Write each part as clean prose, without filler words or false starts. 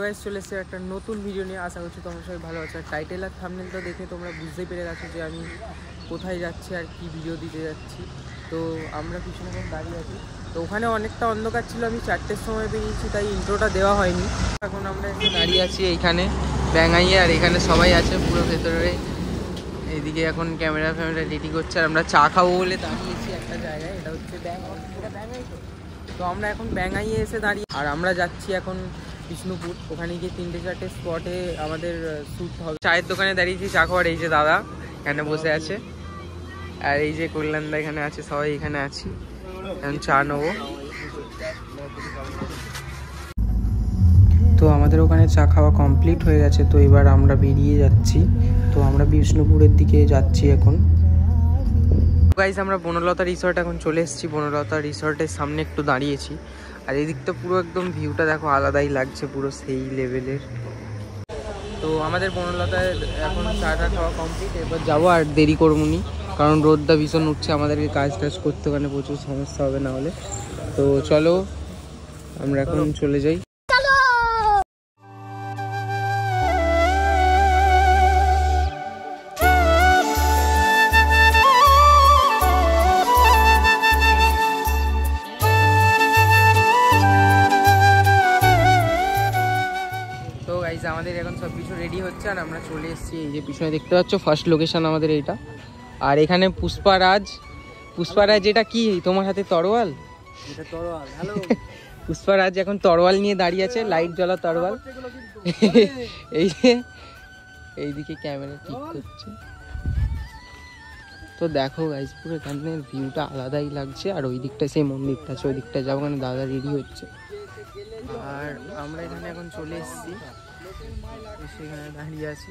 Guys চলে এসেছে একটা নতুন ভিডিও নিয়ে। আশা করছি তোমরা সবাই ভালো আছো। টাইটেল আর থাম্বনেলটা দেখে তোমরা বুঝতেই পেরে গেছো যে আমি কোথায় যাচ্ছি আর কি ভিডিও দিতে যাচ্ছি। তো আমরা পিছনে এখন দাঁড়িয়ে আছি। তো ওখানে অনেকটা অন্ধকার ছিল, আমি 4টের সময় বেরিয়েছি, তাই ইন্ট্রোটা দেওয়া হয়নি। এখন আমরা একটু দাঁড়িয়ে আছি এইখানে ব্যাঙাইয়ে, আর এখানে সবাই আছে পুরো ভেতরে। এইদিকে এখন ক্যামেরা রেডি করছে, আর আমরা চা খাবো বলে দাঁড়িয়েছি একটা জায়গায়। এটা হচ্ছে ব্যাঙাই। তো আমরা এখন ব্যাঙাইয়ে এসে দাঁড়িয়ে, আর আমরা যাচ্ছি এখন বিষ্ণুপুর। ওখানে গিয়ে 3-4টে স্পটে আমাদের শ্যুট হবে। চায়ের দোকানে দাঁড়িয়েছি চা খাওয়ার। এই যে দাদা এখানে বসে আছে, আর এই যে কল্যাণদা এখানে আছে, সবাই এখানে আছি। এখন চা নেবো। তো আমাদের ওখানে চা খাওয়া কমপ্লিট হয়ে গেছে। তো এবার আমরা বেরিয়ে যাচ্ছি। তো আমরা বিষ্ণুপুরের দিকে যাচ্ছি এখন। গাইস আমরা বনলতা রিসর্ট এখন চলে এসেছি। বনলতা রিসর্টের সামনে একটু দাঁড়িয়েছি, আর এই দিকটা পুরো একদম ভিউটা দেখো, আলাদাই লাগছে পুরো সেই লেভেলের। তো আমাদের বনলতায় এখন চাটা খাওয়া কমপ্লিট। এবার যাবো, আর দেরি করবো নি, কারণ রোদটা ভীষণ উঠছে, আমাদেরকে কাজ টাজ করতে ওখানে প্রচুর সমস্যা হবে না হলে। তো চলো আমরা এখন চলে যাই। আমাদের এখন সব কিছু রেডি হচ্ছে, আর আমরা চলে এসেছি। এই যে পিছনে দেখতে পাচ্ছ ফার্স্ট লোকেশন আমাদের এইটা। আর এখানে পুষ্পারাজ এটা কি তোমার হাতে তরোয়াল? পুষ্পারাজ এখন তরোয়াল নিয়ে দাঁড়িয়ে আছে, লাইট জ্বলা তরোয়াল। এই যে এইদিকে ক্যামেরা ঠিক করছে। তো দেখো গাইস পুরো এখানের ভিউটা আলাদাই লাগছে। আর ওই দিকটা সেই মন্দিরটা আছে, ওই দিকটা যাবো, ওখানে দাদা রেডি হচ্ছে। আর আমরা এখানে এখন চলে এসেছি, সেখানে দাঁড়িয়ে আছি।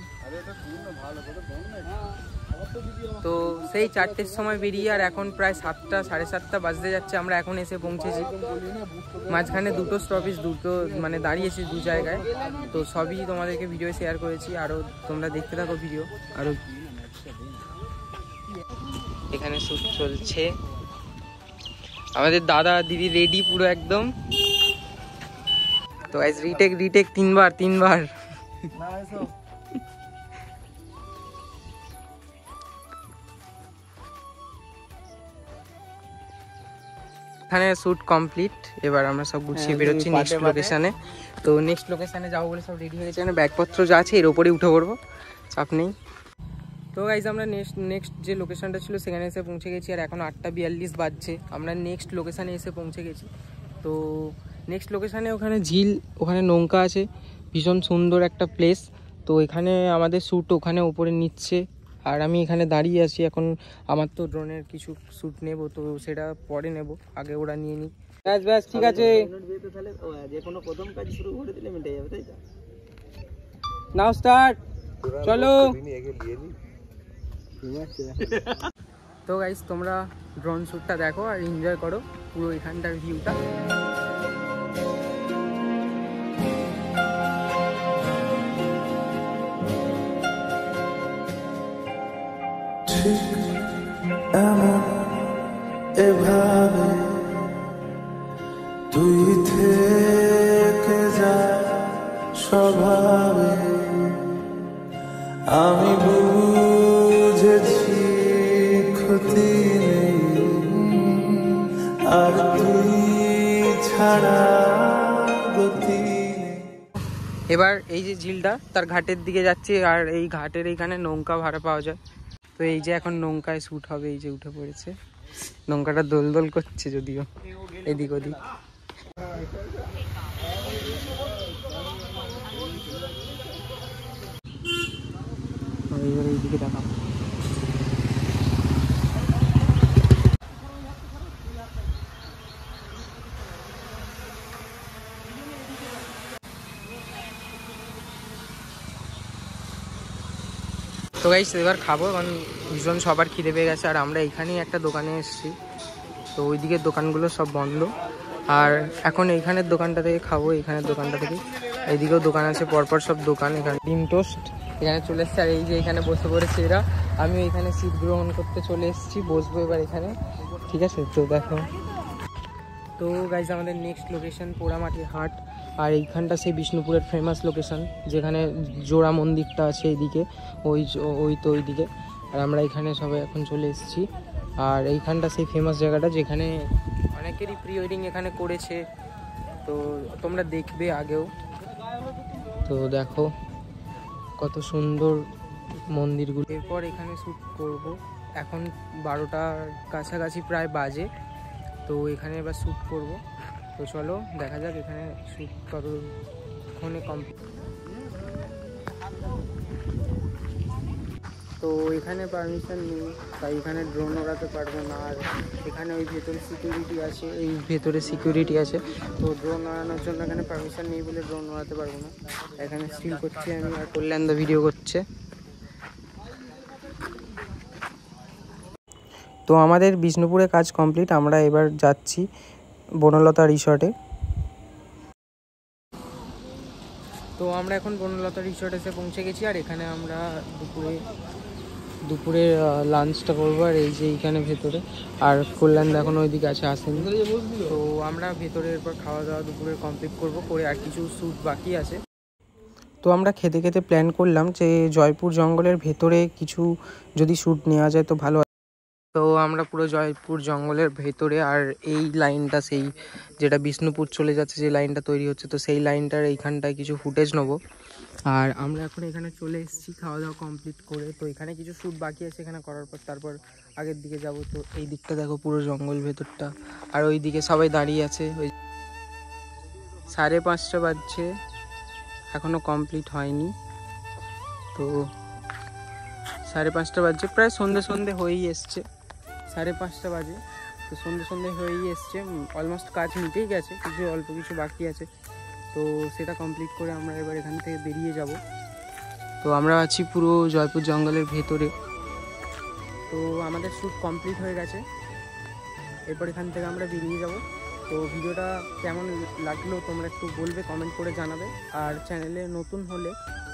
তো সেই 4টের সময় বেরিয়ে, আর এখন প্রায় 7টা 7:30 বাজতে যাচ্ছে। আমরা এখন এসে পৌঁছেছি। মাঝখানে 2টো স্টপেজ, মানে দাঁড়িয়েছি 2 জায়গায়। তো সবই তোমাদেরকে ভিডিও শেয়ার করেছি, আরও তোমরা দেখতে থাকো ভিডিও। আরও এখানে শ্যুট চলছে, আমাদের দাদা দিদি রেডি পুরো একদম। তো গাইস রিটেক 3বার। এখানে শ্যুট কমপ্লিট। এবার আমরা সব গুছিয়ে বেরোচ্ছি নেক্সট লোকেশনে। তো নেক্সট লোকেশনে যাবো বলে সব রেডি হয়ে গেছে। ব্যাগপত্র যা আছে এর ওপরেই উঠে পড়বো, চাপ নেই। তো গাইস আমরা নেক্সট যে লোকেশনটা ছিল সেখানে এসে পৌঁছে গেছি, আর এখন 8:42 বাজছে। আমরা নেক্সট লোকেশানে এসে পৌঁছে গেছি। তো নেক্সট লোকেশানে ওখানে ঝিল, ওখানে নৌকা আছে, ভীষণ সুন্দর একটা প্লেস। তো এখানে আমাদের শ্যুট ওখানে উপরে নিচ্ছে, আর আমি এখানে দাঁড়িয়ে আছি। এখন আমার তো ড্রোনের কিছু শ্যুট নেব, তো সেটা পরে নেব, আগে ওরা নিয়ে নিই। ব্যাস ঠিক আছে, নাও স্টার্ট, চলো। তো গাইস তোমরা ড্রোন শ্যুটটা দেখো আর এনজয় করো পুরো এখানটার ভিউটা। এভাবে তুই থেকে যা স্বভাবে, আমি বুঝেছি ক্ষতি নেই, আর তুই ছাড়া গতি নেই। এবার এই যে ঝিলটা তার ঘাটের দিকে যাচ্ছি, আর এই ঘাটের এইখানে নৌকা ভাড়া পাওয়া যায়। তো এই যে এখন নৌকায় শ্যুট হবে, এই যে উঠে পড়েছে নৌকাটা, দোল করছে যদিও এদিক ওদিক। এইদিকে দেখা, তো গাইস এবার খাবো, কারণ ভীষণ সবার খিদে পেয়ে গেছে। আর আমরা এখানেই একটা দোকানে এসেছি, তো ওই দিকের দোকানগুলো সব বন্ধ, আর এখন এইখানের দোকানটা থেকে খাবো, এইখানের দোকানটা থেকে। এইদিকেও দোকান আছে, পরপর সব দোকান। এখানে ডিম টোস্ট এখানে চলে এসছে, আর এই যে এখানে বসে পড়েছে এরা। আমিও এখানে সিট গ্রহণ করতে চলে এসেছি, বসবো এবার এখানে, ঠিক আছে? তো দেখো তো গাইজ আমাদের নেক্সট লোকেশন পোড়ামাটির হাট, আর এইখানটা সেই বিষ্ণুপুরের ফেমাস লোকেশন যেখানে জোড়া মন্দিরটা আছে এইদিকে, ওই দিকে। আর আমরা এখানে সবাই এখন চলে এসেছি, আর এইখানটা সেই ফেমাস জায়গাটা যেখানে অনেকেরই প্রি ওয়েডিং এখানে করেছে, তো তোমরা দেখবে আগেও। তো দেখো কত সুন্দর মন্দিরগুলো। এরপর এখানে শ্যুট করব, এখন 12টার কাছাকাছি প্রায় বাজে, তো এখানে এবার শ্যুট করব। তো চলো দেখা যাক এখানে শ্যুট কতক্ষণে কমপ্লিট। তো এখানে পারমিশন নেই, তাই এখানে ড্রোন ওড়াতে পারবো না। আর এখানে ওই ভেতরে সিকিউরিটি আছে, এই ভেতরে সিকিউরিটি আছে, তো ড্রোন ওড়ানোর জন্য এখানে পারমিশন নেই বলে ড্রোন ওড়াতে পারবো না। এখানে স্টিল করছি আমি, আর কল্যাণদা ভিডিও করছে। তো আমাদের বিষ্ণুপুরে কাজ কমপ্লিট, আমরা এবার যাচ্ছি বনলতা রিসর্টে। তো আমরা এখন বনলতা রিসর্ট এসে পৌঁছে গেছি, আর এখানে আমরা দুপুরে লাঞ্চটা করবো। আর এই যে এইখানে ভেতরে, আর কল্যাণ এখন ওইদিকে আছে, আসেনি। তো আমরা ভেতরে এরপর খাওয়া দাওয়া দুপুরে কমপ্লিট করে আর কিছু শ্যুট বাকি আছে। তো আমরা খেতে খেতে প্ল্যান করলাম যে জয়পুর জঙ্গলের ভেতরে কিছু যদি শ্যুট নেওয়া যায় তো ভালো। তো আমরা পুরো জয়পুর জঙ্গলের ভেতরে, আর এই লাইনটা সেই যেটা বিষ্ণুপুর চলে যাচ্ছে, যে লাইনটা তৈরি হচ্ছে, তো সেই লাইনটার এইখানটায় কিছু ফুটেজ নেবো। আর আমরা এখন এখানে চলে এসেছি খাওয়া দাওয়া কমপ্লিট করে। তো এখানে কিছু শ্যুট বাকি আছে এখানে করার পর, তারপর আগের দিকে যাব। তো এই দিকটা দেখো পুরো জঙ্গল ভেতরটা, আর ওই দিকে সবাই দাঁড়িয়ে আছে। ওই 5:30 বাজছে, এখনও কমপ্লিট হয়নি। তো 5:30 বাজছে, প্রায় সন্ধে হয়েই এসছে। 5:30 বাজে, তো সন্ধে হয়েই এসছে, অলমোস্ট কাজ মিটেই গেছে, অল্প কিছু বাকি আছে। তো সেটা কমপ্লিট করে আমরা এবার এখান থেকে বেরিয়ে যাব। তো আমরা আছি পুরো জয়পুর জঙ্গলের ভেতরে। তো আমাদের শ্যুট কমপ্লিট হয়ে গেছে, এরপর এখান থেকে আমরা বেরিয়ে যাব। তো ভিডিওটা কেমন লাগলো তোমরা একটু বলবে, কমেন্ট করে জানাবে। আর চ্যানেলে নতুন হলে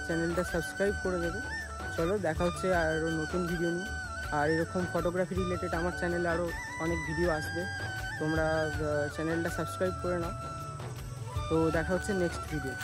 চ্যানেলটা সাবস্ক্রাইব করে দেবে। চলো দেখা হচ্ছে আরও নতুন ভিডিও নিয়ে। আর এরকম ফটোগ্রাফি রিলেটেড আমার চ্যানেলে আরও অনেক ভিডিও আসবে, তোমরা চ্যানেলটা সাবস্ক্রাইব করে নাও। তো দেখা হচ্ছে নেক্সট ভিডিও।